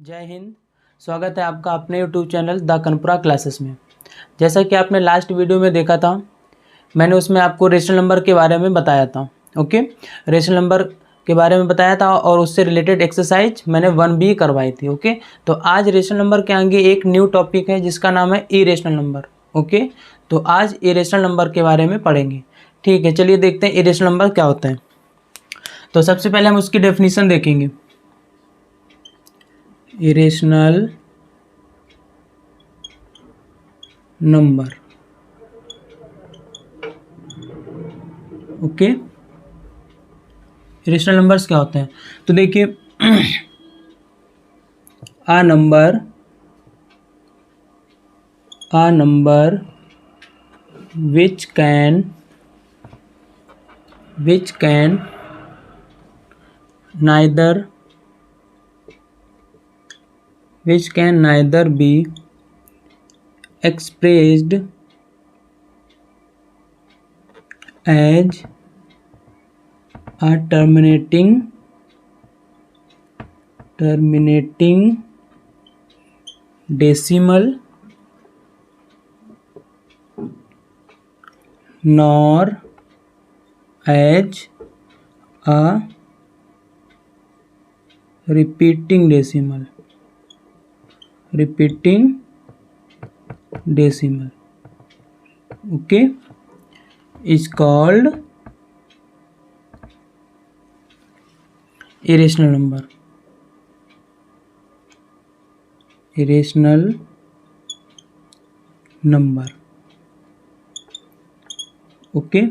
जय हिंद। स्वागत है आपका अपने यूट्यूब चैनल द कनपुरा क्लासेस में। जैसा कि आपने लास्ट वीडियो में देखा था, मैंने उसमें आपको रेशनल नंबर के बारे में बताया था। ओके, रेशनल नंबर के बारे में बताया था और उससे रिलेटेड एक्सरसाइज मैंने 1B करवाई थी। ओके, तो आज रेशनल नंबर के आगे एक न्यू टॉपिक है जिसका नाम है इरेशनल नंबर। ओके, तो आज इरेशनल नंबर के बारे में पढ़ेंगे। ठीक है, चलिए देखते हैं इरेशनल नंबर क्या होता है। तो सबसे पहले हम उसकी डेफिनेशन देखेंगे। Irrational number, okay, irrational numbers क्या होते हैं? तो देखिए, a number which can neither be expressed as a terminating decimal nor as a repeating decimal, okay, is called irrational number. Okay,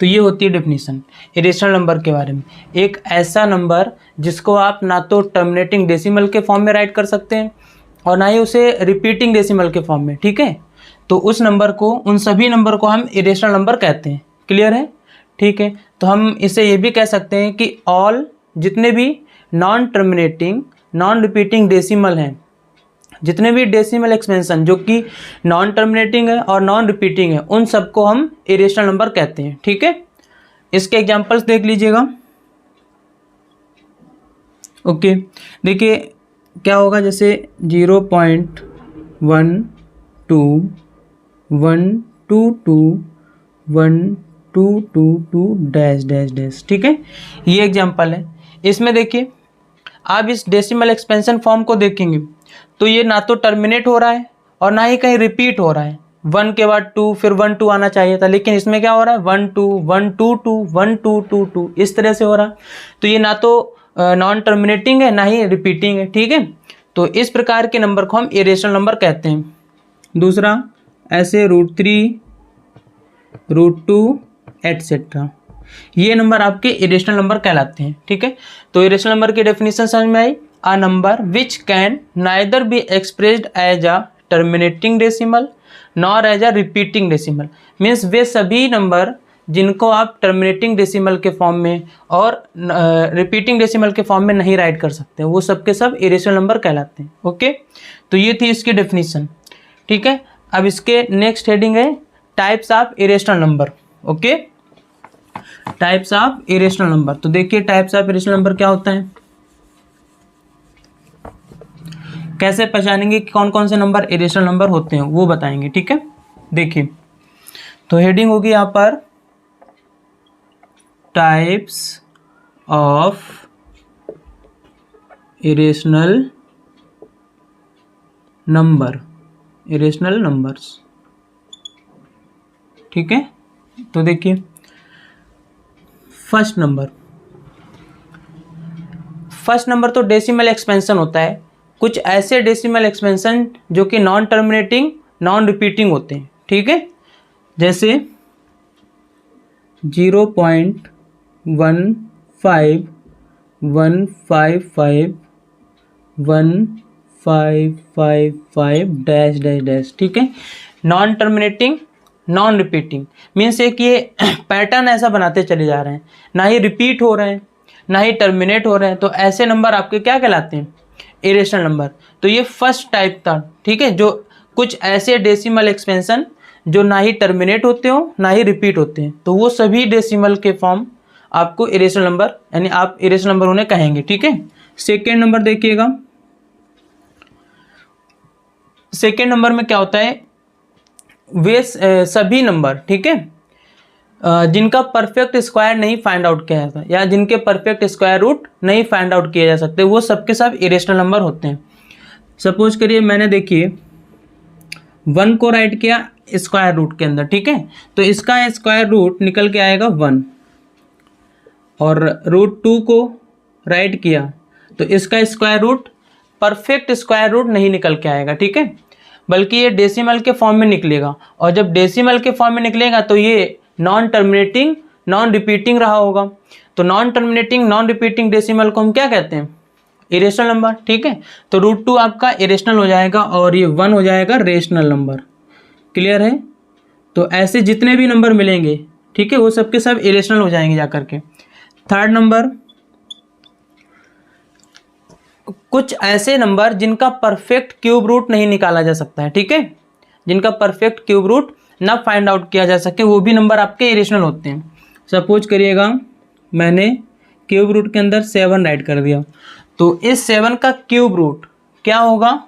तो ये होती है डेफिनेशन इरेशनल नंबर के बारे में। एक ऐसा नंबर जिसको आप ना तो टर्मिनेटिंग डेसिमल के फॉर्म में राइट कर सकते हैं और ना ही उसे रिपीटिंग डेसिमल के फॉर्म में। ठीक है, तो उस नंबर को, उन सभी नंबर को हम इरेशनल नंबर कहते हैं। क्लियर है? ठीक है, तो हम इसे ये भी कह सकते हैं कि ऑल जितने भी non terminating non repeating decimal हैं, जितने भी डेसिमल एक्सपेंशन जो कि नॉन टर्मिनेटिंग है और नॉन रिपीटिंग है, उन सबको हम इरेशनल नंबर कहते हैं। ठीक है, इसके एग्जांपल्स देख लीजिएगा। ओके, देखिए क्या होगा, जैसे 0.121221222 डैश डैश डैश। ठीक है, ये एग्जांपल है। इसमें देखिए, आप इस डेसिमल एक्सपेंशन फॉर्म को देखेंगे तो ये ना तो टर्मिनेट हो रहा है और ना ही कहीं रिपीट हो रहा है। 1 के बाद 2, फिर 1 2 आना चाहिए था, लेकिन इसमें क्या हो रहा है, 1 2 1 2 2 1 2 2 2 इस तरह से हो रहा है। तो ये ना तो नॉन टर्मिनेटिंग है ना ही रिपीटिंग है। ठीक है, तो इस प्रकार के नंबर को हम इरेशनल नंबर कहते हैं। दूसरा, ऐसे √3 √2 एटसेट्रा, ये नंबर आपके इरेशनल नंबर कहलाते हैं। ठीक है, तो इरेशनल नंबर की डेफिनेशन समझ में आई। A number which can neither be expressed as a terminating decimal nor as a repeating decimal, means वे सभी नंबर जिनको आप टर्मिनेटिंग डेसिमल के फॉर्म में और रिपीटिंग डेसिमल के फॉर्म में नहीं राइट कर सकते, वो सब के सब इरेशनल नंबर कहलाते हैं। ओके, तो ये थी इसकी डेफिनेशन। ठीक है, अब इसके नेक्स्ट हेडिंग है types of irrational number. Okay, types of irrational number. तो देखिए, टाइप्स ऑफ इरेशनल नंबर क्या होता है, कैसे पहचानेंगे कि कौन कौन से नंबर इरेशनल नंबर होते हैं, वो बताएंगे। ठीक है, देखिए, तो हेडिंग होगी यहाँ पर types of irrational number, irrational numbers. ठीक है, तो देखिए, फर्स्ट नंबर तो डेसिमल एक्सपेंशन होता है। कुछ ऐसे डेसिमल एक्सपेंशन जो कि नॉन टर्मिनेटिंग नॉन रिपीटिंग होते हैं। ठीक है, जैसे 0.151551555 डैश डैश डैश। ठीक है, non terminating non repeating means एक ये पैटर्न ऐसा बनाते चले जा रहे हैं, ना ही रिपीट हो रहे हैं ना ही टर्मिनेट हो रहे हैं, तो ऐसे नंबर आपके क्या कहलाते हैं, इरेशनल नंबर। तो ये फर्स्ट टाइप था। ठीक है, जो कुछ ऐसे डेसिमल एक्सपेंशन जो ना ही टर्मिनेट होते हो ना ही रिपीट होते हैं, तो वो सभी डेसिमल के फॉर्म आपको इरेशनल नंबर, यानी आप इरेशनल नंबर उन्हें कहेंगे। ठीक है, सेकेंड नंबर देखिएगा, सेकेंड नंबर में क्या होता है, वे सभी नंबर, ठीक है, जिनका परफेक्ट स्क्वायर नहीं फाइंड आउट किया जाता या जिनके परफेक्ट स्क्वायर रूट नहीं फाइंड आउट किए जा सकते, वो सबके सब इरेशनल नंबर होते हैं। सपोज करिए मैंने, देखिए 1 को राइट किया स्क्वायर रूट के अंदर, ठीक है, तो इसका स्क्वायर रूट निकल के आएगा 1, और √2 को राइट किया तो इसका square root perfect square root नहीं निकल के आएगा, ठीक है, बल्कि ये डेसिमल के फॉर्म में निकलेगा, और जब डेसिमल के फॉर्म में निकलेगा तो ये नॉन टर्मिनेटिंग नॉन रिपीटिंग रहा होगा। तो non terminating non repeating decimal को हम क्या कहते हैं, इरेशनल नंबर, ठीक है। तो √2 आपका इरेशनल हो जाएगा और ये 1 हो जाएगा रेशनल नंबर। क्लियर है? तो ऐसे जितने भी नंबर मिलेंगे, ठीक है, वो सबके सब इरेशनल हो जाएंगे जाकर के। थर्ड नंबर, कुछ ऐसे नंबर जिनका परफेक्ट क्यूब रूट नहीं निकाला जा सकता है, ठीक है, जिनका परफेक्ट क्यूब रूट ना फाइंड आउट किया जा सके, वो भी नंबर आपके इरेशनल होते हैं। सपोज करिएगा मैंने क्यूब रूट के अंदर 7 राइट कर दिया, तो इस 7 का क्यूब रूट क्या होगा,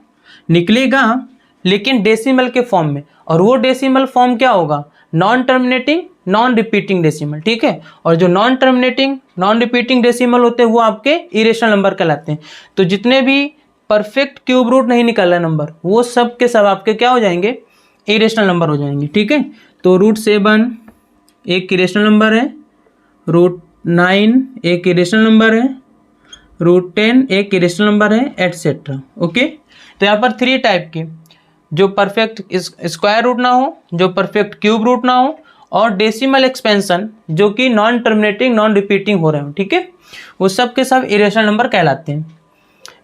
निकलेगा, लेकिन डेसिमल के फॉर्म में, और वो डेसिमल फॉर्म क्या होगा, non terminating non repeating decimal, ठीक है। और जो non terminating non repeating decimal होते हैं वो आपके इरेशनल नंबर कहलाते हैं। तो जितने भी परफेक्ट क्यूब रूट नहीं निकाला नंबर, वो सब के सब आपके क्या हो जाएंगे, इरेशनल नंबर हो जाएंगे, ठीक है। तो √7 एक इरेशनल नंबर है, √9 एक इरेशनल नंबर है, √10 एक इरेशनल नंबर है, एटसेट्रा। ओके, तो यहाँ पर 3 टाइप के, जो परफेक्ट स्क्वायर रूट ना हो, जो परफेक्ट क्यूब रूट ना हो, और डेसिमल एक्सपेंशन जो कि नॉन टर्मिनेटिंग नॉन रिपीटिंग हो रहे हो, ठीक है, वो सब के सब इरेशनल नंबर कहलाते हैं।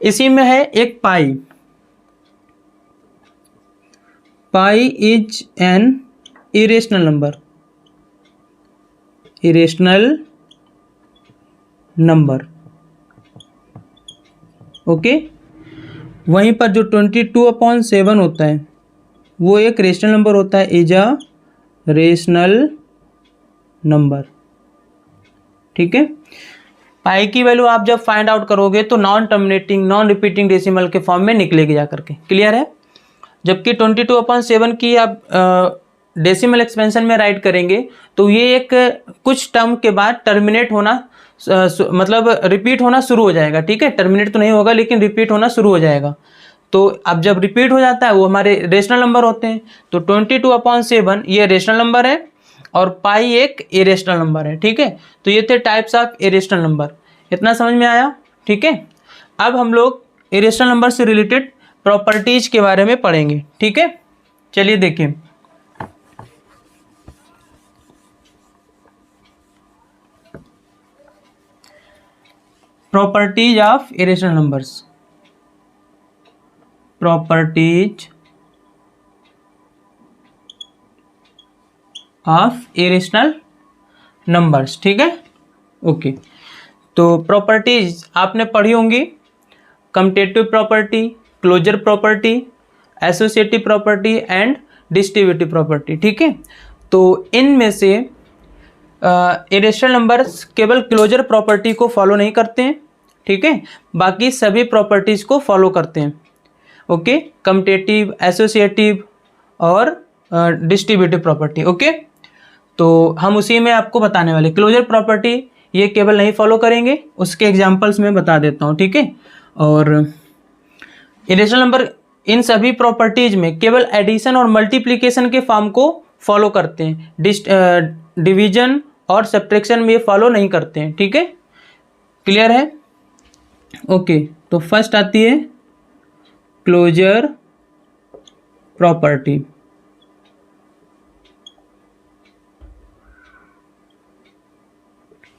इसी में है एक pi. Pi is an irrational number, irrational number. Okay, वहीं पर जो 22/7 होता है वो एक रेशनल नंबर होता है, इज अ रेशनल नंबर, ठीक है। पाई की वैल्यू आप जब फाइंड आउट करोगे तो non terminating non repeating decimal के फॉर्म में निकलेगी जाकर के। क्लियर है? जबकि 22/7 की आप डेसिमल एक्सपेंशन में राइट करेंगे तो ये एक कुछ टर्म के बाद टर्मिनेट होना मतलब रिपीट होना शुरू हो जाएगा, ठीक है। टर्मिनेट तो नहीं होगा लेकिन रिपीट होना शुरू हो जाएगा। तो अब जब रिपीट हो जाता है वो हमारे रेशनल नंबर होते हैं। तो 22/7 ये रेशनल नंबर है और पाई एक इरेशनल नंबर है, ठीक है। तो ये थे टाइप्स ऑफ इरेशनल नंबर। इतना समझ में आया? ठीक है। अब हम लोग इरेशनल नंबर से रिलेटेड प्रॉपर्टीज के बारे में पढ़ेंगे, ठीक है। चलिए देखिए, properties of irrational numbers, properties of irrational numbers, ठीक है। ओके, तो प्रॉपर्टीज आपने पढ़ी होंगी, commutative property, closure property, associative property and distributive property, ठीक है। तो इनमें से इरेशनल नंबर्स केवल क्लोजर प्रॉपर्टी को फॉलो नहीं करते हैं, ठीक है, बाकी सभी प्रॉपर्टीज को फॉलो करते हैं। ओके, कम्यूटेटिव, एसोसिएटिव और डिस्ट्रीब्यूटिव प्रॉपर्टी। ओके, तो हम उसी में आपको बताने वाले। क्लोजर प्रॉपर्टी ये केवल नहीं फॉलो करेंगे, उसके एग्जांपल्स मैं बता देता हूँ, ठीक है। और इरेशनल नंबर इन सभी प्रॉपर्टीज में केवल एडिशन और मल्टीप्लिकेशन के फॉर्म को फॉलो करते हैं, डिवीजन और सब्ट्रैक्शन में ये फॉलो नहीं करते हैं, ठीक है। क्लियर है? ओके, तो फर्स्ट आती है क्लोजर प्रॉपर्टी।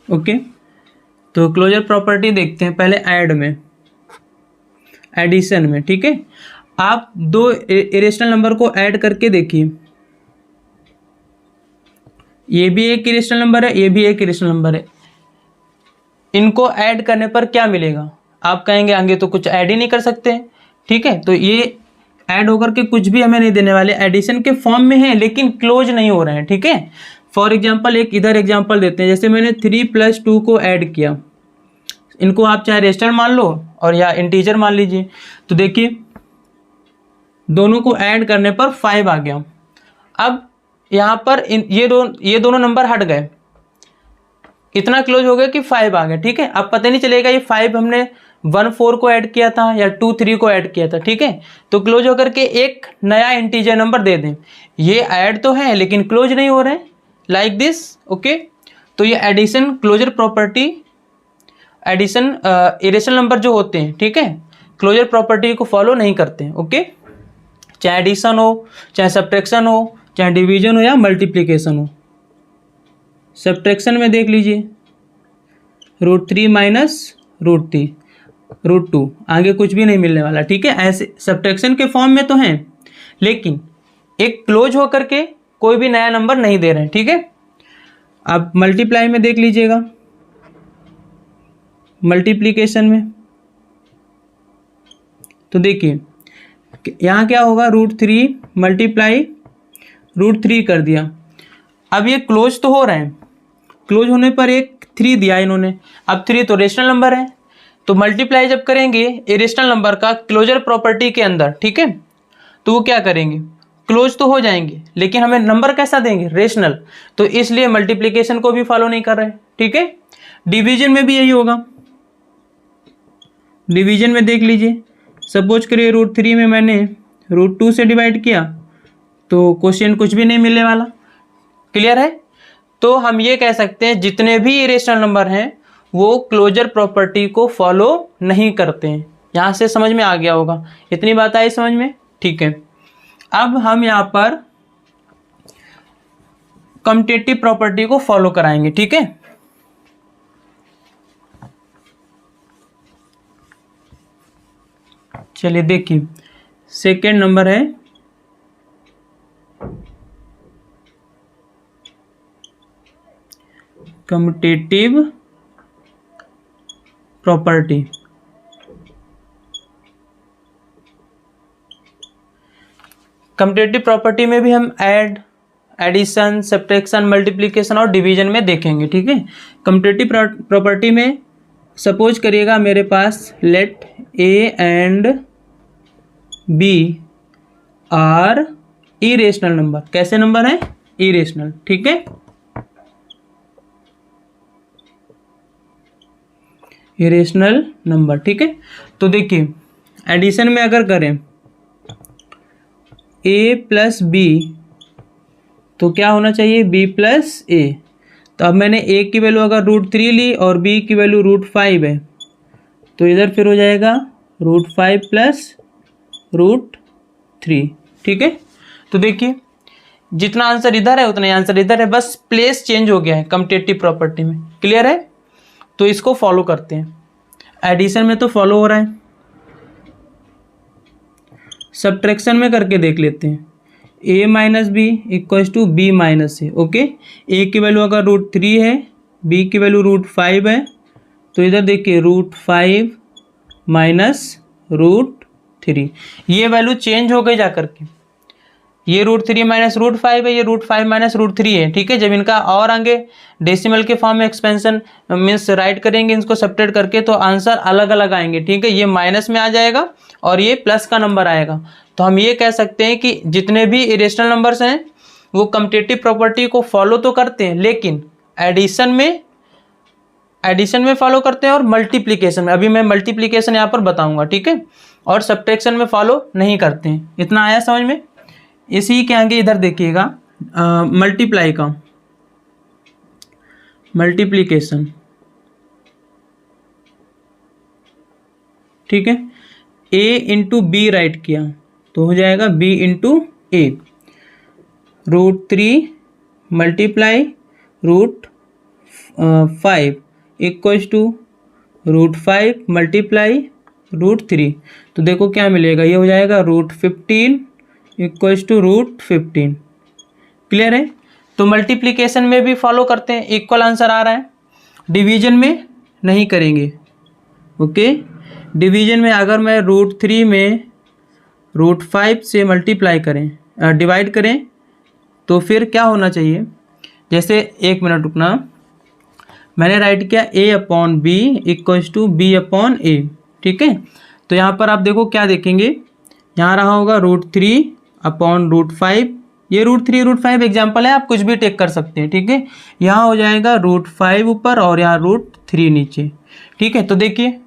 ओके, तो क्लोजर प्रॉपर्टी देखते हैं पहले ऐड में, एडिशन में, ठीक है। आप दो इरेशनल नंबर को ऐड करके देखिए, ये भी एक इरेशनल नंबर है, ये भी एक इरेशनल नंबर है। इनको ऐड करने पर क्या मिलेगा? आप कहेंगे आगे तो कुछ ऐड ही नहीं कर सकते, ठीक है। तो ये ऐड होकर के कुछ भी हमें नहीं देने वाले, एडिशन के फॉर्म में है लेकिन क्लोज नहीं हो रहे हैं, ठीक है। फॉर एग्जांपल एक इधर एग्जांपल देते हैं, जैसे मैंने 3 + 2 को ऐड किया, इनको आप चाहे रेशनल मान लो और या इंटीजर मान लीजिए। तो देखिए दोनों को ऐड करने पर 5 आ गया। अब यहाँ पर ये दोनों नंबर हट गए, इतना क्लोज हो गया कि 5 आ गया। ठीक है, अब पता नहीं चलेगा ये 5 हमने 1 4 को ऐड किया था या 2 3 को ऐड किया था। ठीक है, तो क्लोज होकर के एक नया इंटीजर नंबर दे दें। ये ऐड तो है लेकिन क्लोज नहीं हो रहे हैं, लाइक दिस। ओके, तो ये addition closure property, addition irrational number जो होते हैं, ठीक है, क्लोजर प्रॉपर्टी को फॉलो नहीं करते हैं। ओके, चाहे एडिशन हो, चाहे सब्ट्रैक्शन हो, चाहे डिवीजन हो या मल्टीप्लिकेशन हो। सब्ट्रैक्शन में देख लीजिए √3 माइनस √3 √2, आगे कुछ भी नहीं मिलने वाला। ठीक है, ऐसे सब्ट्रैक्शन के फॉर्म में तो हैं, लेकिन एक क्लोज होकर के कोई भी नया नंबर नहीं दे रहे हैं। ठीक है, अब मल्टीप्लाई में देख लीजिएगा, मल्टीप्लिकेशन में तो देखिए यहाँ क्या होगा, √3 मल्टीप्लाई √3 कर दिया। अब ये क्लोज तो हो रहे हैं, क्लोज होने पर एक 3 दिया इन्होंने। अब 3 तो रेशनल नंबर है, तो मल्टीप्लाई जब करेंगे इरेशनल नंबर का क्लोजर प्रॉपर्टी के अंदर, ठीक है, तो वो क्या करेंगे, क्लोज तो हो जाएंगे, लेकिन हमें नंबर कैसा देंगे, रेशनल। तो इसलिए मल्टीप्लिकेशन को भी फॉलो नहीं कर रहे। ठीक है, डिवीजन में भी यही होगा। डिवीजन में देख लीजिए, सपोज करिए √3 में मैंने √2 से डिवाइड किया, तो क्वेश्चन कुछ भी नहीं मिलने वाला। क्लियर है, तो हम ये कह सकते हैं जितने भी इरेशनल नंबर हैं वो क्लोजर प्रॉपर्टी को फॉलो नहीं करते हैं। यहाँ से समझ में आ गया होगा, इतनी बात आई समझ में। ठीक है, अब हम यहाँ पर कम्यूटेटिव प्रॉपर्टी को फॉलो कराएंगे। ठीक है, चलिए देखिए, सेकेंड नंबर है कम्यूटेटिव प्रॉपर्टी। कम्यूटेटिव प्रॉपर्टी में भी हम ऐड, एडिशन, सब्ट्रैक्शन, मल्टीप्लिकेशन और डिवीजन में देखेंगे। ठीक है, कम्यूटेटिव प्रॉपर्टी में सपोज करिएगा मेरे पास let A and B are irrational number. कैसे नंबर है, इरेशनल। ठीक है, इरेशनल नंबर। ठीक है, तो देखिए एडिशन में अगर करें A प्लस B तो क्या होना चाहिए, B प्लस A। तो अब मैंने A की वैल्यू अगर √3 ली और B की वैल्यू √5 है, तो इधर फिर हो जाएगा √5 प्लस √3। ठीक है, तो देखिए जितना आंसर इधर है उतना ही आंसर इधर है, बस प्लेस चेंज हो गया है कम्यूटेटिव प्रॉपर्टी में। क्लियर है, तो इसको फॉलो करते हैं। एडिशन में तो फॉलो हो रहा है, सब्ट्रैक्शन में करके देख लेते हैं। A minus B equals to B minus A. Okay, A की वैल्यू अगर √3 है, B की वैल्यू √5 है, तो इधर देखिए √5 माइनस √3, ये वैल्यू चेंज हो गई जा करके। ये √3 माइनस √5 है, ये √5 माइनस √3 है। ठीक है, जब इनका और आगे डेसिमल के फॉर्म में एक्सपेंशन मीन्स राइट करेंगे इनको सब्ट्रैक्ट करके, तो आंसर अलग अलग आएंगे। ठीक है, ये माइनस में आ जाएगा और ये प्लस का नंबर आएगा। तो हम ये कह सकते हैं कि जितने भी इरेशनल नंबर्स हैं वो कम्यूटेटिव प्रॉपर्टी को फॉलो तो करते हैं, लेकिन एडिशन में फॉलो करते हैं और मल्टीप्लिकेशन में, अभी मैं मल्टीप्लिकेशन यहाँ पर बताऊंगा। ठीक है, और सब्ट्रैक्शन में फॉलो नहीं करते हैं। इतना आया समझ में। इसी के आगे इधर देखिएगा मल्टीप्लाई का, मल्टीप्लिकेशन। ठीक है, A इंटू बी राइट किया तो हो जाएगा B into A। √3 multiply √5 equals to √5 multiply √3, तो देखो क्या मिलेगा, ये हो जाएगा √15 इक्वल्स टू √15। क्लियर है, तो मल्टीप्लिकेशन में भी फॉलो करते हैं, इक्वल आंसर आ रहा है। डिवीजन में नहीं करेंगे। ओके, डिवीजन में अगर मैं √3 में √5 से मल्टीप्लाई करें, डिवाइड करें, तो फिर क्या होना चाहिए, जैसे एक मिनट रुकना, मैंने राइट किया A upon B equals to B upon A। ठीक है, तो यहाँ पर आप देखो क्या देखेंगे, यहाँ रहा होगा √3/√5। ये √3 √5 एग्जाम्पल है, आप कुछ भी टेक कर सकते हैं, ठीक है। यहाँ हो जाएगा √5 ऊपर और यहाँ √3 नीचे, ठीक है। तो देखिए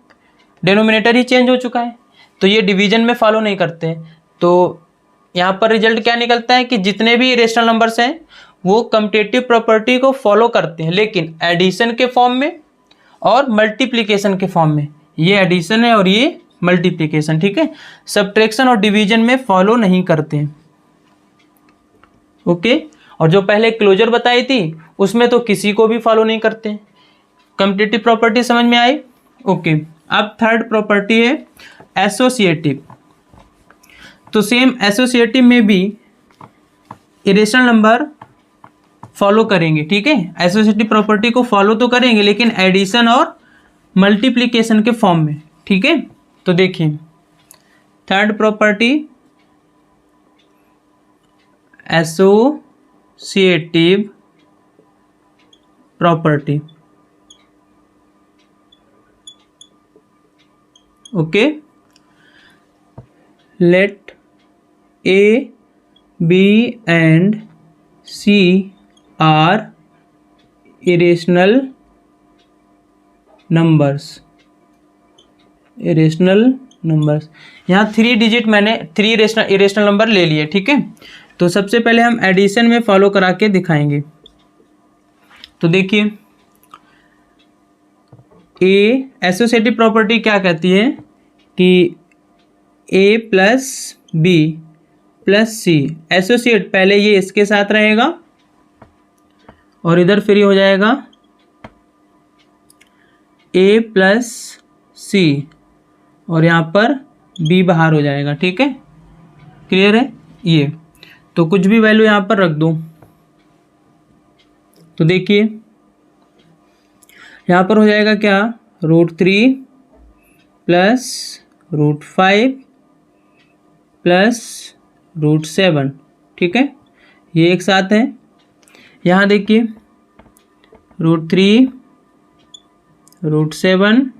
डिनोमिनेटर ही चेंज हो चुका है, तो ये डिवीजन में फॉलो नहीं करते हैं। तो यहाँ पर रिजल्ट क्या निकलता है कि जितने भी इरेशनल नंबर्स हैं वो कम्यूटेटिव प्रॉपर्टी को फॉलो करते हैं, लेकिन एडिशन के फॉर्म में और मल्टीप्लिकेशन के फॉर्म में। ये एडिशन है और ये मल्टीप्लिकेशन, ठीक है। सब्ट्रैक्शन और डिवीजन में फॉलो नहीं करते हैं, ओके। और जो पहले क्लोजर बताई थी उसमें तो किसी को भी फॉलो नहीं करते हैं। कम्यूटेटिव प्रॉपर्टी समझ में आई, ओके। अब थर्ड प्रॉपर्टी है एसोसिएटिव। तो सेम एसोसिएटिव में भी इरेशनल नंबर फॉलो करेंगे, ठीक है। एसोसिएटिव प्रॉपर्टी को फॉलो तो करेंगे लेकिन एडिशन और मल्टीप्लिकेशन के फॉर्म में, ठीक है। तो देखिए third property associative property, okay. Let A, B and C are irrational numbers। Irrational numbers, यहाँ 3 डिजिट मैंने 3 इरेशनल नंबर ले लिए, ठीक है। तो सबसे पहले हम एडिशन में फॉलो करा के दिखाएंगे। तो देखिए ए एसोसिएटिव प्रॉपर्टी क्या कहती है कि A plus B plus C associate, पहले ये इसके साथ रहेगा और इधर फ्री हो जाएगा A प्लस C और यहाँ पर B बाहर हो जाएगा, ठीक है। क्लियर है ये। तो कुछ भी वैल्यू यहाँ पर रख दो। तो देखिए यहाँ पर हो जाएगा क्या, √3 प्लस √5 प्लस √7, ठीक है। ये एक साथ है। यहाँ देखिए √3 √7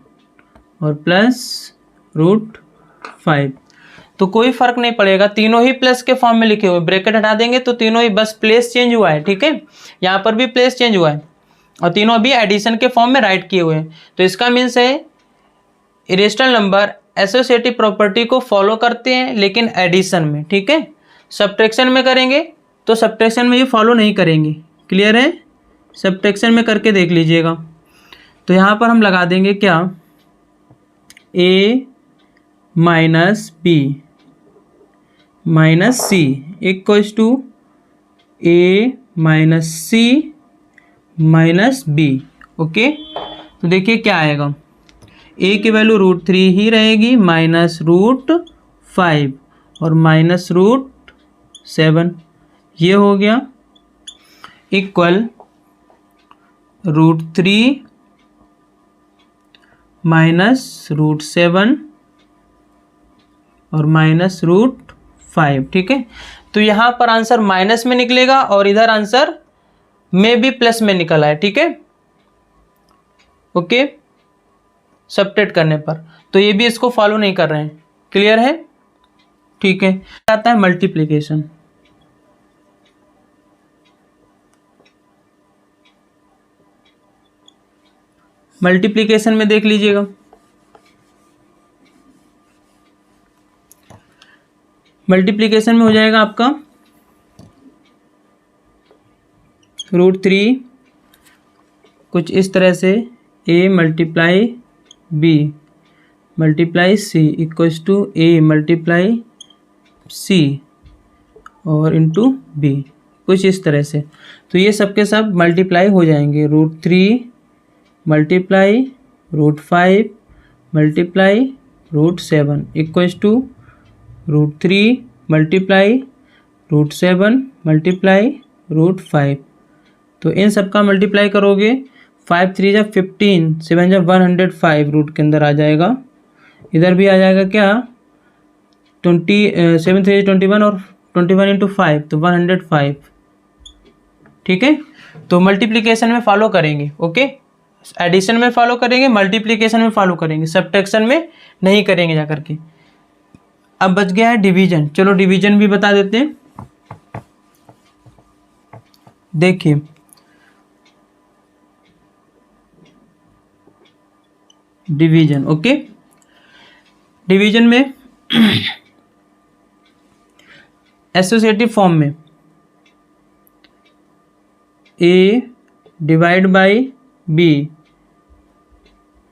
और प्लस √5। तो कोई फर्क नहीं पड़ेगा, तीनों ही प्लस के फॉर्म में लिखे हुए, ब्रैकेट हटा देंगे तो तीनों ही बस प्लेस चेंज हुआ है, ठीक है। यहाँ पर भी प्लेस चेंज हुआ है और तीनों अभी एडिशन के फॉर्म में राइट किए हुए हैं। तो इसका मीन्स है इरेशनल नंबर एसोसिएटिव प्रॉपर्टी को फॉलो करते हैं लेकिन एडिशन में, ठीक है। सब्ट्रैक्शन में करेंगे तो सब्ट्रैक्शन में ये फॉलो नहीं करेंगे, क्लियर है। सब्ट्रैक्शन में करके देख लीजिएगा। तो यहाँ पर हम लगा देंगे क्या, A minus B minus C equals to A minus C minus B, okay. तो देखिए क्या आएगा, A की वैल्यू √3 ही रहेगी माइनस √5 और माइनस √7, ये हो गया इक्वल √3 माइनस √7 और माइनस √5, ठीक है। तो यहाँ पर आंसर माइनस में निकलेगा और इधर आंसर में भी प्लस में निकला है, ठीक है, ओके। सब्ट्रैक्ट करने पर तो ये भी इसको फॉलो नहीं कर रहे हैं, क्लियर है, ठीक है। आता है मल्टीप्लिकेशन। मल्टीप्लिकेशन में देख लीजिएगा, मल्टीप्लिकेशन में हो जाएगा आपका √3 कुछ इस तरह से A multiply B multiply C equals to A multiply C और इंटू B, कुछ इस तरह से। तो ये सब के सब मल्टीप्लाई हो जाएंगे, √3 multiply √5 multiply √7 equals to √3 multiply √7 multiply √5। तो इन सब का मल्टीप्लाई करोगे, 5 3 जा 15, 7 जा 105 रूट के अंदर आ जाएगा। इधर भी आ जाएगा क्या, 7 3 21 और 21 इंटू 5 तो 105, ठीक है। तो मल्टीप्लिकेशन में फॉलो करेंगे, ओके। एडिशन में फॉलो करेंगे, मल्टीप्लिकेशन में फॉलो करेंगे, सब्ट्रैक्शन में नहीं करेंगे जा करके। अब बच गया है डिवीजन। चलो डिवीजन भी बता देते हैं। देखिए डिवीजन, ओके, डिवीजन में एसोसिएटिव फॉर्म में A divide by B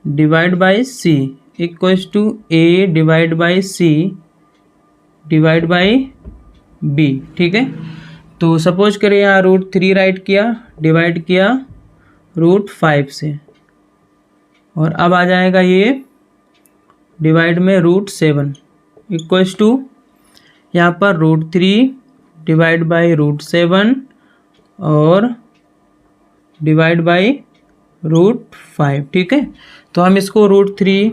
divide by C equals to A divide by C divide by B, ठीक है। तो सपोज करें यहाँ √3 राइट किया, डिवाइड किया √5 से, और अब आ जाएगा ये डिवाइड में √7 इक्वल्स टू यहाँ पर √3 डिवाइड बाई √7 और डिवाइड बाई √5, ठीक है। तो हम इसको √3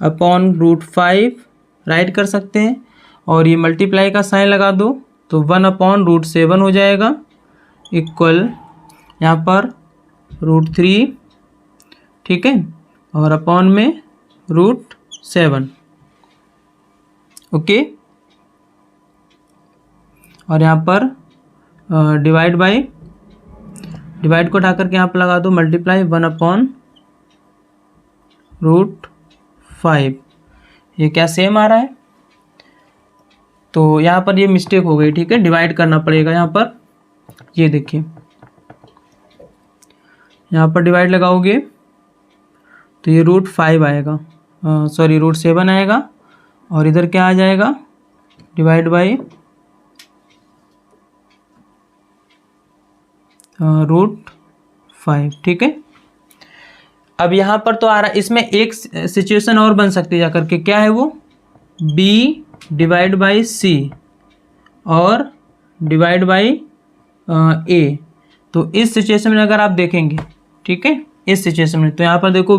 अपॉन √5 राइट कर सकते हैं, और ये मल्टीप्लाई का साइन लगा दो तो 1 अपॉन √7 हो जाएगा इक्वल यहाँ पर √3, ठीक है, और अपॉन में √7, ओके, और यहाँ पर डिवाइड को उठा करके यहाँ पर लगा दो मल्टीप्लाई 1 अपॉन √5। ये क्या सेम आ रहा है? तो यहाँ पर ये मिस्टेक हो गई, ठीक है, डिवाइड करना पड़ेगा यहाँ पर। ये देखिए यहाँ पर डिवाइड लगाओगे तो ये √5 आएगा, सॉरी √7 आएगा, और इधर क्या आ जाएगा डिवाइड बाई √5, ठीक है। अब यहाँ पर तो आ रहा है, इसमें एक सिचुएशन और बन सकती है जाकर के, क्या है वो, b डिवाइड बाई c और डिवाइड बाई a। तो इस सिचुएशन में अगर आप देखेंगे, ठीक है, इस सिचुएशन में तो यहाँ पर देखो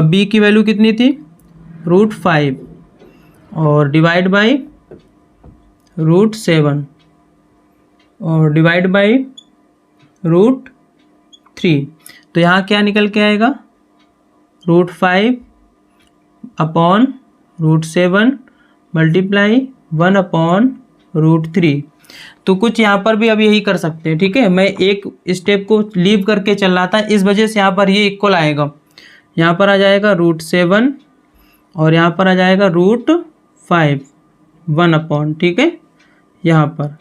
b की वैल्यू कितनी थी √5 और डिवाइड बाई √7 और डिवाइड बाई √3। तो यहाँ क्या निकल के आएगा √5 अपॉन √7 मल्टीप्लाई 1 अपॉन √3। तो कुछ यहाँ पर भी अब यही कर सकते हैं, ठीक है। मैं एक स्टेप को लीव करके चल रहा था, इस वजह से यहाँ पर ये इक्वल आएगा, यहाँ पर आ जाएगा √7 और यहाँ पर आ जाएगा √5 1 अपॉन, ठीक है, यहाँ पर।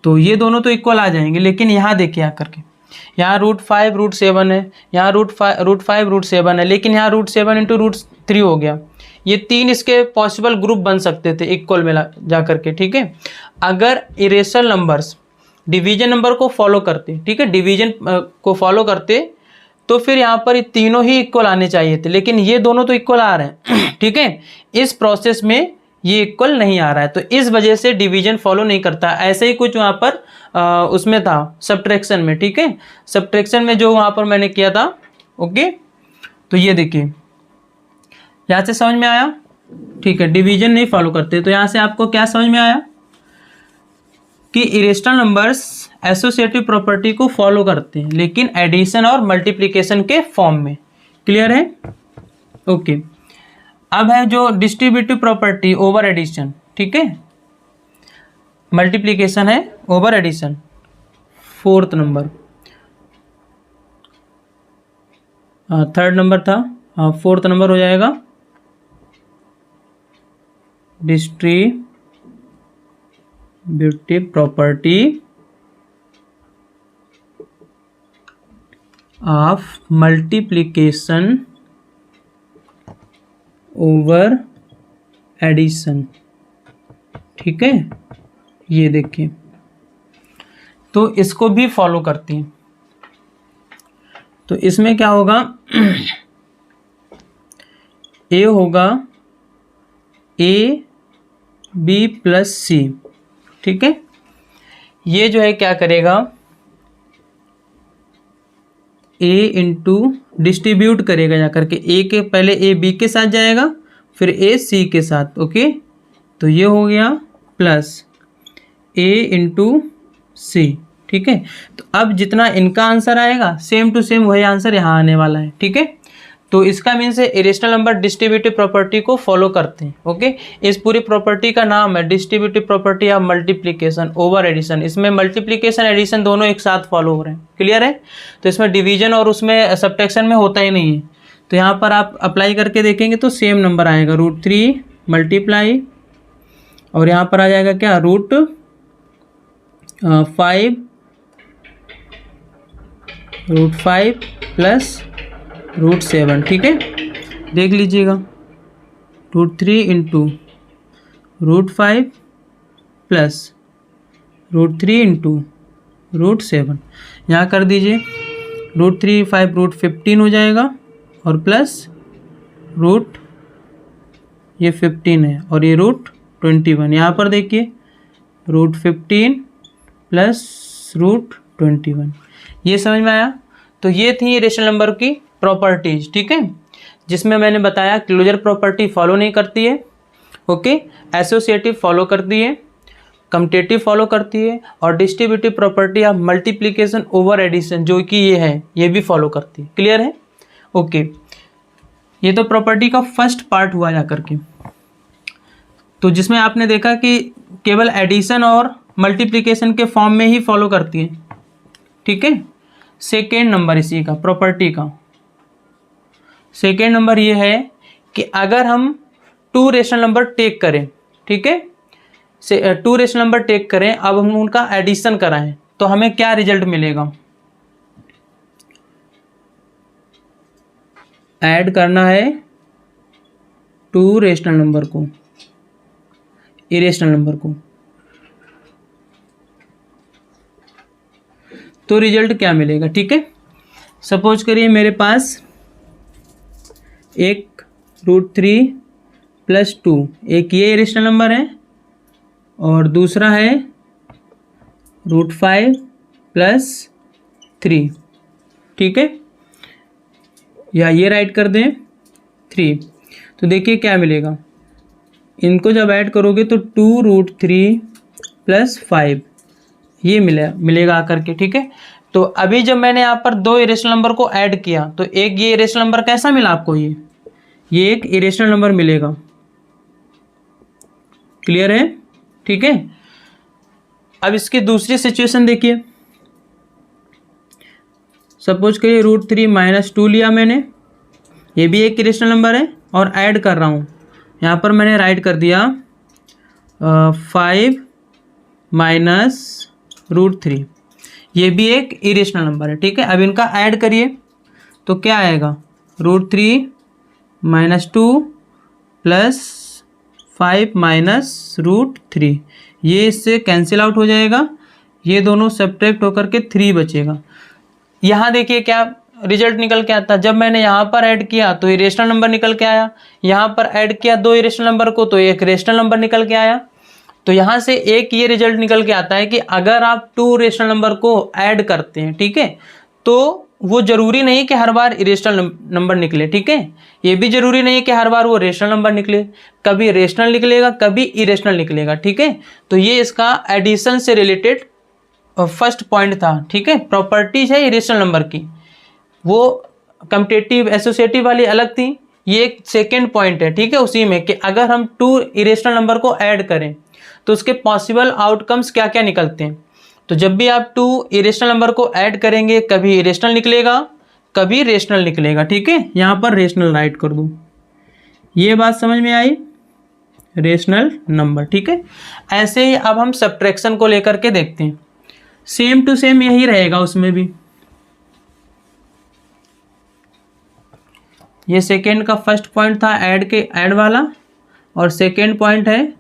तो ये दोनों तो इक्वल आ जाएंगे, लेकिन यहाँ देखिए आकर के यहाँ √5 √7 है, यहाँ √5 √7 है, लेकिन यहाँ √7 इंटू √3 हो गया। ये तीन इसके पॉसिबल ग्रुप बन सकते थे इक्वल में जा करके, ठीक है। अगर इरेशनल नंबर्स डिवीजन नंबर को फॉलो करते, ठीक है, डिवीजन को फॉलो करते तो फिर यहाँ पर ये तीनों ही इक्वल आने चाहिए थे, लेकिन ये दोनों तो इक्वल आ रहे हैं, ठीक है। इस प्रोसेस में ये इक्वल नहीं आ रहा है, तो इस वजह से डिवीजन फॉलो नहीं करता। ऐसे ही कुछ वहाँ पर उसमें था सब्ट्रैक्शन में, ठीक है, सब्ट्रैक्शन में जो वहाँ पर मैंने किया था, ओके। तो ये देखिए यहाँ से समझ में आया, ठीक है, डिवीजन नहीं फॉलो करते। तो यहाँ से आपको क्या समझ में आया कि इरेशनल नंबर्स एसोसिएटिव प्रॉपर्टी को फॉलो करते हैं, लेकिन एडिशन और मल्टीप्लिकेशन के फॉर्म में। क्लियर है? ओके। अब है जो डिस्ट्रीब्यूटिव प्रॉपर्टी ओवर एडिशन, ठीक है, मल्टीप्लिकेशन है over addition, 4th number, 3rd number था, 4th नंबर हो जाएगा distributive property of multiplication over addition, ठीक है। ये देखिए, तो इसको भी फॉलो करती हैं। तो इसमें क्या होगा, ए होगा AB + C, ठीक है। ये जो है क्या करेगा, A इंटू डिस्ट्रीब्यूट करेगा जाकर के, ए के पहले A B के साथ जाएगा, फिर A C के साथ, ओके। तो ये हो गया प्लस A इंटू C, ठीक है। तो अब जितना इनका आंसर आएगा सेम टू सेम वही आंसर यहाँ आने वाला है, ठीक है। तो इसका मीन्स है इरेशनल नंबर डिस्ट्रीब्यूटिव प्रॉपर्टी को फॉलो करते हैं। ओके, इस पूरी प्रॉपर्टी का नाम है distributive property of multiplication over addition. इसमें मल्टीप्लिकेशन एडिशन दोनों एक साथ फॉलो हो रहे हैं, क्लियर है। तो इसमें डिवीजन और उसमें सब्ट्रैक्शन में होता ही नहीं है। तो यहाँ पर आप अप्लाई करके देखेंगे तो सेम नंबर आएगा, √3 मल्टीप्लाई और यहाँ पर आ जाएगा क्या, √5 प्लस √7, ठीक है। देख लीजिएगा, √3 इंटू √5 प्लस √3 इंटू √7, यहाँ कर दीजिए, √3 5 √15 हो जाएगा और प्लस ये 15 है और ये √21, यहाँ पर देखिए √15 प्लस √21, ये समझ में आया। तो ये थी रेशनल नंबर की प्रॉपर्टीज, ठीक है, जिसमें मैंने बताया क्लोजर प्रॉपर्टी फॉलो नहीं करती है, ओके, एसोसिएटिव फॉलो करती है, कम्यूटेटिव फॉलो करती है और distributive property of multiplication over addition जो कि ये है ये भी फॉलो करती है, क्लियर है। ओके, ये तो प्रॉपर्टी का फर्स्ट पार्ट हुआ जा करके, तो जिसमें आपने देखा कि केवल एडिशन और मल्टीप्लिकेशन के फॉर्म में ही फॉलो करती है, ठीक है। सेकेंड नंबर इसी का प्रॉपर्टी का सेकेंड नंबर ये है कि अगर हम 2 रेशनल नंबर टेक करें, ठीक है, 2 रेशनल नंबर टेक करें, अब हम उनका एडिशन कराएं तो हमें क्या रिजल्ट मिलेगा। ऐड करना है 2 रेशनल नंबर को इरेशनल नंबर को, तो रिजल्ट क्या मिलेगा, ठीक है। सपोज करिए मेरे पास एक √3 प्लस 2, एक ये इरेशनल नंबर है और दूसरा है √5 प्लस 3, ठीक है, या ये राइट कर दें 3। तो देखिए क्या मिलेगा, इनको जब ऐड करोगे तो 2√3 प्लस 5 ये मिलेगा आकर के, ठीक है। तो अभी जब मैंने यहाँ पर 2 इरेशनल नंबर को ऐड किया तो एक ये इरेशनल नंबर कैसा मिला आपको, ये एक इरेशनल नंबर मिलेगा, क्लियर है, ठीक है। अब इसकी दूसरी सिचुएशन देखिए, सपोज करिए √3 माइनस 2 लिया मैंने, ये भी एक इरेशनल नंबर है और ऐड कर रहा हूँ, यहाँ पर मैंने राइट कर दिया 5 माइनस √3, ये भी एक इरेशनल नंबर है, ठीक है। अब इनका ऐड करिए तो क्या आएगा, √3 माइनस 2 प्लस 5 माइनस √3, ये इससे कैंसिल आउट हो जाएगा, ये दोनों सब्ट्रैक्ट होकर के 3 बचेगा। यहाँ देखिए क्या रिजल्ट निकल के आता, जब मैंने यहाँ पर ऐड किया तो इरेशनल नंबर निकल के आया, यहाँ पर ऐड किया 2 इरेशनल नंबर को तो एक रेशनल नंबर निकल के आया। तो यहाँ से एक ये रिजल्ट निकल के आता है कि अगर आप 2 रेशनल नंबर को ऐड करते हैं, ठीक है, तो वो जरूरी नहीं कि हर बार इरेशनल नंबर निकले, ठीक है, ये भी जरूरी नहीं कि हर बार वो रेशनल नंबर निकले, कभी रेशनल निकलेगा कभी इरेशनल निकलेगा, ठीक है। तो ये इसका एडिशन से रिलेटेड फर्स्ट पॉइंट था, ठीक है। प्रॉपर्टीज है इरेशनल नंबर की, वो कम्यूटेटिव एसोसिएटिव वाली अलग थी, ये एक सेकेंड पॉइंट है, ठीक है, उसी में कि अगर हम 2 इरेशनल नंबर को ऐड करें तो उसके पॉसिबल आउटकम्स क्या क्या निकलते हैं। तो जब भी आप 2 इरेशनल नंबर को ऐड करेंगे कभी इरेशनल निकलेगा कभी रेशनल निकलेगा, ठीक है। यहाँ पर रेशनल राइट कर दूँ, ये बात समझ में आई, रेशनल नंबर, ठीक है। ऐसे ही अब हम सब्ट्रैक्शन को लेकर के देखते हैं, सेम टू सेम यही रहेगा उसमें भी। ये सेकेंड का फर्स्ट पॉइंट था ऐड वाला, और सेकेंड पॉइंट है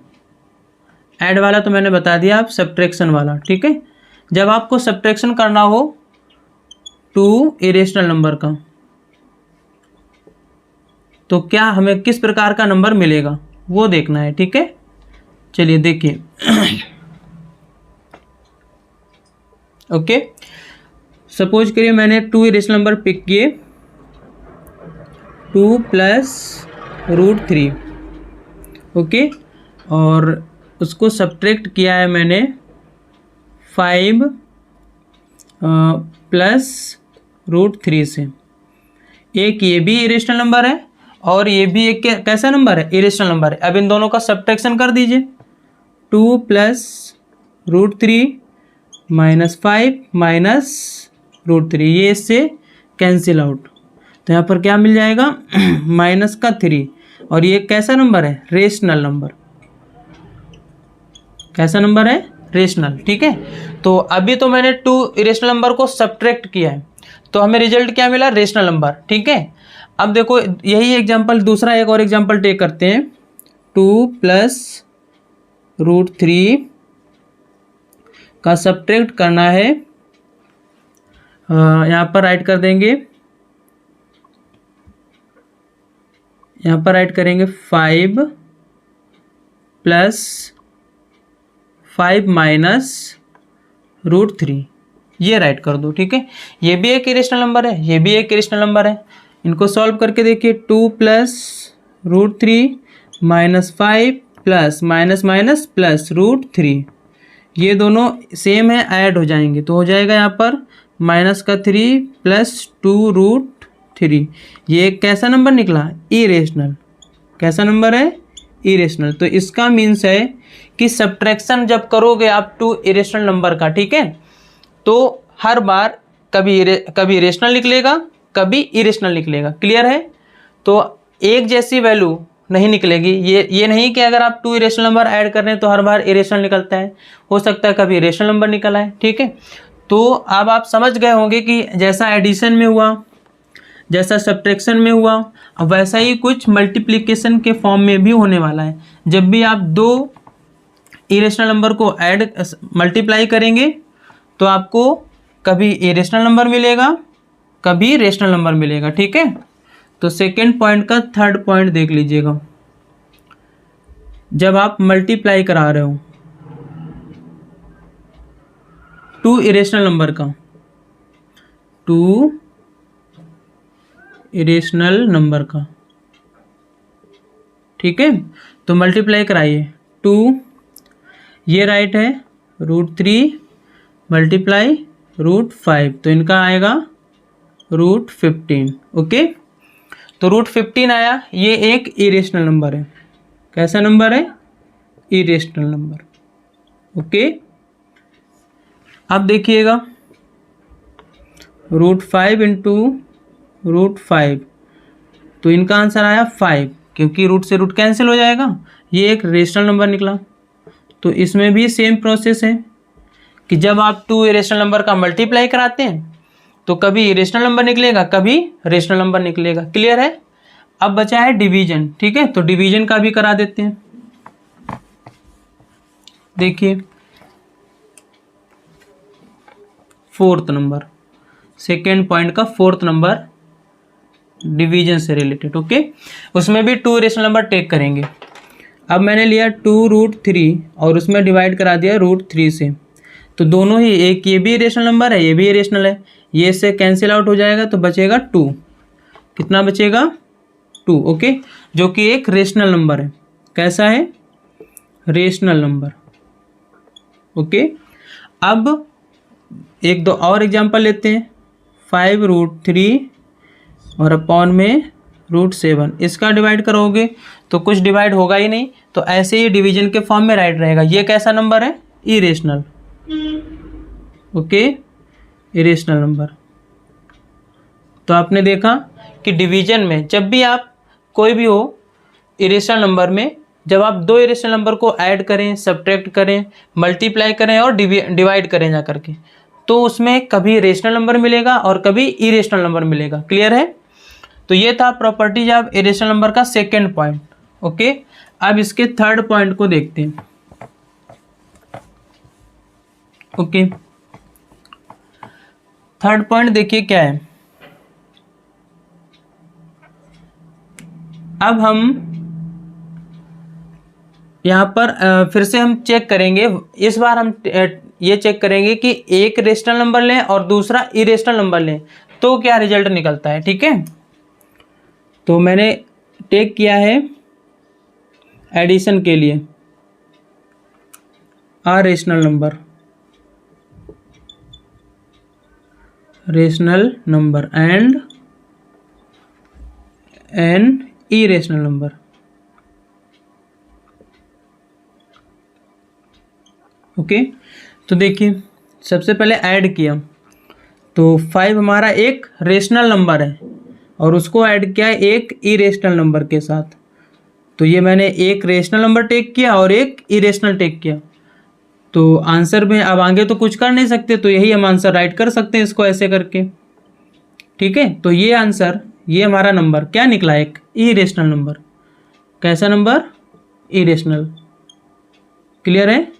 ऐड वाला तो मैंने बता दिया, आप सब्ट्रैक्शन वाला, ठीक है। जब आपको सब्ट्रैक्शन करना हो 2 इरेशनल नंबर का तो क्या हमें किस प्रकार का नंबर मिलेगा वो देखना है, ठीक है। चलिए देखिए ओके, सपोज करिए मैंने 2 इरेशनल नंबर पिक किए, 2 प्लस √3, ओके, और उसको सब्ट्रैक्ट किया है मैंने 5 प्लस √3 से। एक ये भी इरेशनल नंबर है और ये भी एक कैसा नंबर है, इरेशनल नंबर है। अब इन दोनों का सब्ट्रैक्शन कर दीजिए, 2 प्लस √3 माइनस 5 माइनस √3, ये इससे कैंसिल आउट। तो यहाँ पर क्या मिल जाएगा माइनस का 3, और ये कैसा नंबर है, रेशनल नंबर। कैसा नंबर है, रेशनल। ठीक है, तो अभी तो मैंने 2 इरेशनल नंबर को सब्ट्रैक्ट किया है, तो हमें रिजल्ट क्या मिला, रेशनल नंबर। ठीक है, अब देखो यही एग्जांपल, दूसरा एक और एग्जांपल टेक करते हैं। 2 प्लस √3 का सब्ट्रैक्ट करना है, यहाँ पर राइट कर देंगे, यहाँ पर राइट करेंगे 5 प्लस 5 माइनस √3, ये राइट कर दो। ठीक है, ये भी एक इरेशनल नंबर है, ये भी एक इरेशनल नंबर है। इनको सॉल्व करके देखिए, 2 plus √3 minus 5 plus minus minus plus √3, ये दोनों सेम है, ऐड हो जाएंगे तो हो जाएगा यहाँ पर माइनस का 3 प्लस 2√3। ये एक कैसा नंबर निकला, इरेशनल। कैसा नंबर है, इरेशनल। तो इसका मीन्स है कि सब्ट्रैक्शन जब करोगे आप 2 इरेशनल नंबर का, ठीक है, तो हर बार कभी इरेशनल निकलेगा, कभी इरेशनल निकलेगा। क्लियर है, तो एक जैसी वैल्यू नहीं निकलेगी। ये नहीं कि अगर आप 2 इरेशनल नंबर ऐड कर रहे हैं तो हर बार इरेशनल निकलता है, हो सकता है कभी इरेशनल नंबर निकला है। ठीक है, तो अब आप समझ गए होंगे कि जैसा एडिशन में हुआ, जैसा सब्ट्रैक्शन में हुआ, अब वैसा ही कुछ मल्टीप्लिकेशन के फॉर्म में भी होने वाला है। जब भी आप 2 इरेशनल नंबर को ऐड मल्टीप्लाई करेंगे तो आपको कभी इरेशनल नंबर मिलेगा, कभी रेशनल नंबर मिलेगा। ठीक है, तो सेकेंड पॉइंट का थर्ड पॉइंट देख लीजिएगा। जब आप मल्टीप्लाई करा रहे हो 2 इरेशनल नंबर का, 2 इरेशनल नंबर का, ठीक है, तो मल्टीप्लाई कराइए। 2 ये राइट है, √3 मल्टीप्लाई √5, तो इनका आएगा √15। ओके, तो √15 आया, ये एक इरेशनल नंबर है। कैसा नंबर है, इरेशनल नंबर। ओके, अब देखिएगा √5 इंटू √5, तो इनका आंसर आया 5, क्योंकि रूट से रूट कैंसिल हो जाएगा। ये एक रेशनल नंबर निकला। तो इसमें भी सेम प्रोसेस है कि जब आप 2 इरेशनल नंबर का मल्टीप्लाई कराते हैं तो कभी इरेशनल नंबर निकलेगा, कभी रेशनल नंबर निकलेगा। क्लियर है, अब बचा है डिवीजन। ठीक है, तो डिवीजन का भी करा देते हैं। देखिए 4th नंबर, सेकेंड पॉइंट का 4th नंबर डिवीजन से रिलेटेड। ओके, उसमें भी 2 इरेशनल नंबर टेक करेंगे। अब मैंने लिया 2√3 और उसमें डिवाइड करा दिया √3 से, तो दोनों ही, एक ये भी इरेशनल नंबर है, ये भी इरेशनल है, ये से कैंसिल आउट हो जाएगा तो बचेगा 2। कितना बचेगा, 2। ओके, जो कि एक रेशनल नंबर है। कैसा है, रेशनल नंबर। ओके, अब एक दो और एग्जांपल लेते हैं। 5√3 और अपॉन में √7, इसका डिवाइड करोगे तो कुछ डिवाइड होगा ही नहीं, तो ऐसे ही डिवीजन के फॉर्म में राइट रहेगा। ये कैसा नंबर है, इरेशनल। Okay, irrational number. तो आपने देखा कि डिवीजन में जब भी आप कोई भी हो इरेशनल नंबर में, जब आप 2 इरेशनल नंबर को ऐड करें, सब्ट्रैक्ट करें, मल्टीप्लाई करें और डिवाइड करें जा करके, तो उसमें कभी रेशनल नंबर मिलेगा और कभी इरेशनल नंबर मिलेगा। क्लियर है, तो ये था प्रॉपर्टीज ऑफ इरेशनल नंबर का सेकेंड पॉइंट। ओके, अब इसके थर्ड पॉइंट को देखते हैं। ओके, थर्ड पॉइंट देखिए क्या है। अब हम यहाँ पर फिर से हम चेक करेंगे। इस बार हम ये चेक करेंगे कि एक रेशनल नंबर लें और दूसरा इरेशनल नंबर लें तो क्या रिजल्ट निकलता है। ठीक है, तो मैंने टेक किया है एडिशन के लिए rational number, rational number and N irrational number. Okay, तो देखिए सबसे पहले ऐड किया तो 5 हमारा एक रेशनल नंबर है और उसको ऐड किया एक इरेशनल नंबर के साथ। तो ये मैंने एक रेशनल नंबर टेक किया और एक इरेशनल टेक किया। तो आंसर में अब आगे तो कुछ कर नहीं सकते, तो यही हम आंसर राइट कर सकते हैं इसको ऐसे करके। ठीक है, तो ये आंसर, ये हमारा नंबर क्या निकला, एक इरेशनल नंबर। कैसा नंबर, इरेशनल। क्लियर है,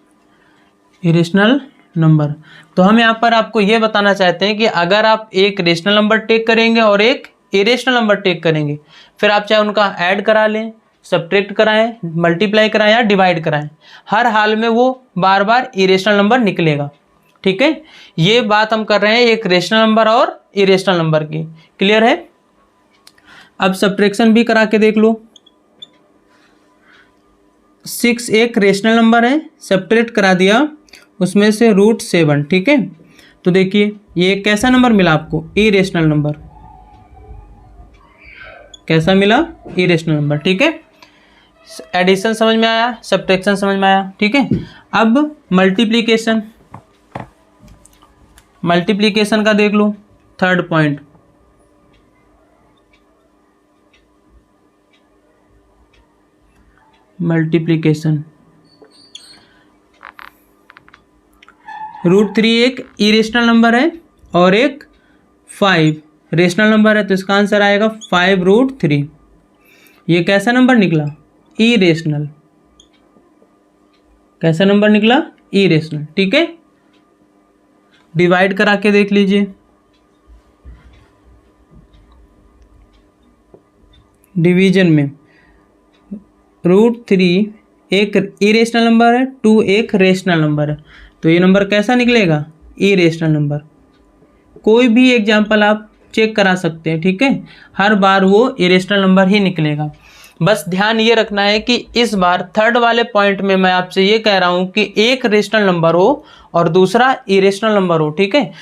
इरेशनल नंबर। तो हम यहाँ पर आपको ये बताना चाहते हैं कि अगर आप एक रेशनल नंबर टेक करेंगे और एक इरेशनल नंबर टेक करेंगे, फिर आप चाहे उनका ऐड करा लें, सब्ट्रैक्ट कराएं, मल्टीप्लाई कराएं या डिवाइड कराएं, हर हाल में वो बार बार इरेशनल नंबर निकलेगा। ठीक है, ये बात हम कर रहे हैं एक रेशनल नंबर और इरेशनल नंबर की। क्लियर है। अब सब्ट्रैक्शन भी करा के देख लो। 6 एक रेशनल नंबर है, सब्ट्रैक्ट करा दिया उसमें से √7। ठीक है, तो देखिए ये कैसा नंबर मिला आपको, इरेशनल नंबर। कैसा मिला, इरेशनल नंबर। ठीक है, एडिशन समझ में आया, सब्ट्रैक्शन समझ में आया। ठीक है, अब मल्टीप्लिकेशन, मल्टीप्लिकेशन का देख लो, थर्ड पॉइंट। मल्टीप्लिकेशन, √3 एक इरेशनल नंबर है और एक 5 रेशनल नंबर है, तो इसका आंसर आएगा 5√3। ये कैसा नंबर निकला, इरेशनल। कैसा नंबर निकला, इरेशनल। ठीक है, डिवाइड करा के देख लीजिए। डिवीजन में √3 एक इरेशनल नंबर है, 2 एक रेशनल नंबर है, तो ये नंबर कैसा निकलेगा, इरेशनल नंबर। कोई भी एग्जाम्पल आप चेक करा सकते हैं। ठीक है, हर बार वो इरेशनल नंबर ही निकलेगा। बस ध्यान ये रखना है कि इस बार थर्ड वाले पॉइंट में मैं आपसे ये कह रहा हूँ कि एक रेशनल नंबर हो और दूसरा इरेशनल नंबर हो। ठीक है,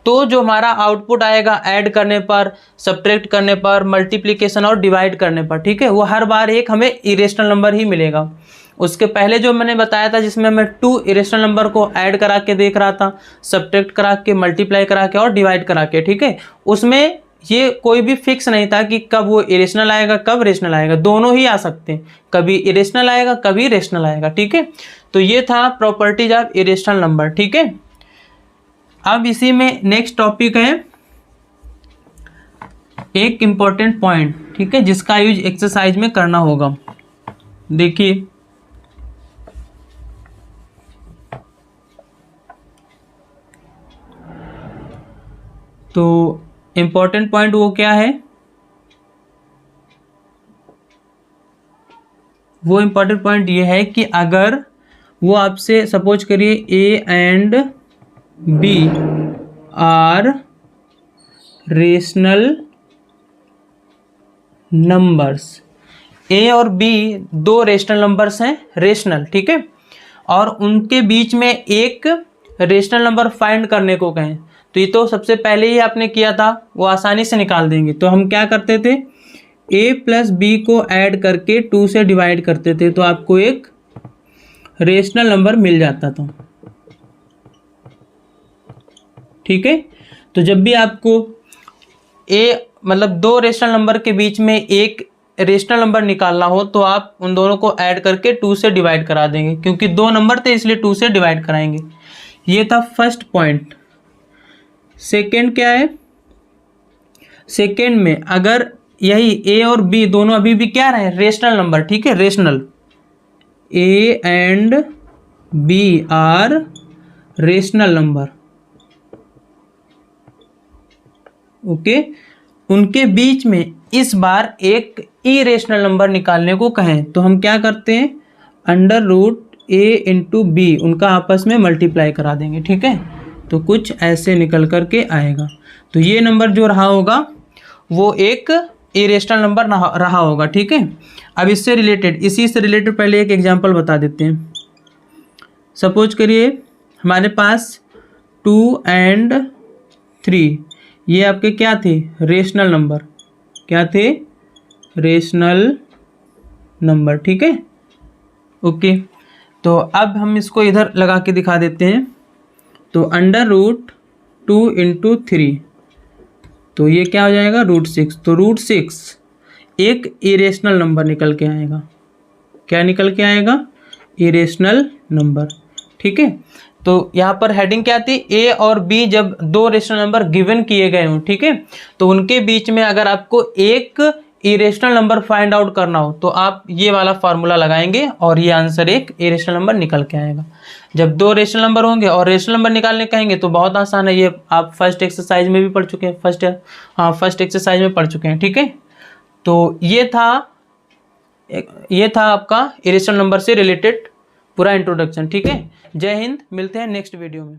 तो जो हमारा आउटपुट आएगा ऐड करने पर, सब्ट्रैक्ट करने पर, मल्टीप्लिकेशन और डिवाइड करने पर, ठीक है, वो हर बार एक हमें इरेशनल नंबर ही मिलेगा। उसके पहले जो मैंने बताया था जिसमें मैं 2 इरेशनल नंबर को ऐड करा के देख रहा था, सब्ट्रैक्ट करा के, मल्टीप्लाई करा के और डिवाइड करा के। ठीक है, उसमें ये कोई भी फिक्स नहीं था कि कब वो इरेशनल आएगा कब रेशनल आएगा, दोनों ही आ सकते हैं, कभी इरेशनल आएगा कभी रेशनल आएगा। ठीक है, तो ये था प्रॉपर्टीज ऑफ इरेशनल नंबर। ठीक है, अब इसी में नेक्स्ट टॉपिक है एक इंपॉर्टेंट पॉइंट। ठीक है, जिसका यूज एक्सरसाइज में करना होगा। देखिए तो इंपॉर्टेंट पॉइंट वो क्या है, वो इंपॉर्टेंट पॉइंट ये है कि अगर वो आपसे सपोज करिए A and B are rational numbers, A और बी दो रेशनल नंबर्स हैं, रेशनल। ठीक है, और उनके बीच में एक रेशनल नंबर फाइंड करने को कहें, तो ये तो सबसे पहले ही आपने किया था, वो आसानी से निकाल देंगे। तो हम क्या करते थे, a प्लस बी को ऐड करके 2 से डिवाइड करते थे, तो आपको एक रेशनल नंबर मिल जाता था। ठीक है, तो जब भी आपको मतलब दो रेशनल नंबर के बीच में एक रेशनल नंबर निकालना हो तो आप उन दोनों को ऐड करके 2 से डिवाइड करा देंगे, क्योंकि दो नंबर थे इसलिए 2 से डिवाइड कराएंगे। ये था फर्स्ट पॉइंट। सेकेंड क्या है, सेकेंड में अगर यही ए और बी दोनों अभी भी क्या रहे, रेशनल नंबर। ठीक है, rational, A and B are rational number. Okay, उनके बीच में इस बार एक इरेशनल नंबर निकालने को कहें तो हम क्या करते हैं, √a इंटू बी उनका आपस में मल्टीप्लाई करा देंगे। ठीक है, तो कुछ ऐसे निकल कर के आएगा। तो ये नंबर जो रहा होगा वो एक इरेशनल नंबर रहा होगा। ठीक है, अब इससे रिलेटेड, इसी से रिलेटेड पहले एक एग्जांपल बता देते हैं। सपोज करिए हमारे पास 2 एंड 3 ये आपके क्या थे, रेशनल नंबर। क्या थे, रेशनल नंबर, ठीक है। ओके, तो अब हम इसको इधर लगा के दिखा देते हैं। तो अंडर रूट 2 इंटू 3, तो ये क्या हो जाएगा, √6। तो √6 एक इरेशनल नंबर निकल के आएगा। क्या निकल के आएगा, इरेशनल नंबर, ठीक है। तो यहाँ पर हेडिंग क्या थी, ए और बी जब दो रेशनल नंबर गिवन किए गए हों, ठीक है, तो उनके बीच में अगर आपको एक इरेशनल नंबर फाइंड आउट करना हो तो आप ये वाला फार्मूला लगाएंगे और ये आंसर एक इरेशनल नंबर निकल के आएगा। जब दो रेशनल नंबर होंगे और रेशनल नंबर निकालने कहेंगे तो बहुत आसान है, ये आप फर्स्ट एक्सरसाइज में भी पढ़ चुके हैं, फर्स्ट एक्सरसाइज में पढ़ चुके हैं, ठीक है। तो ये था आपका इरेशनल नंबर से रिलेटेड पूरा इंट्रोडक्शन, ठीक है। जय हिंद, मिलते हैं नेक्स्ट वीडियो में।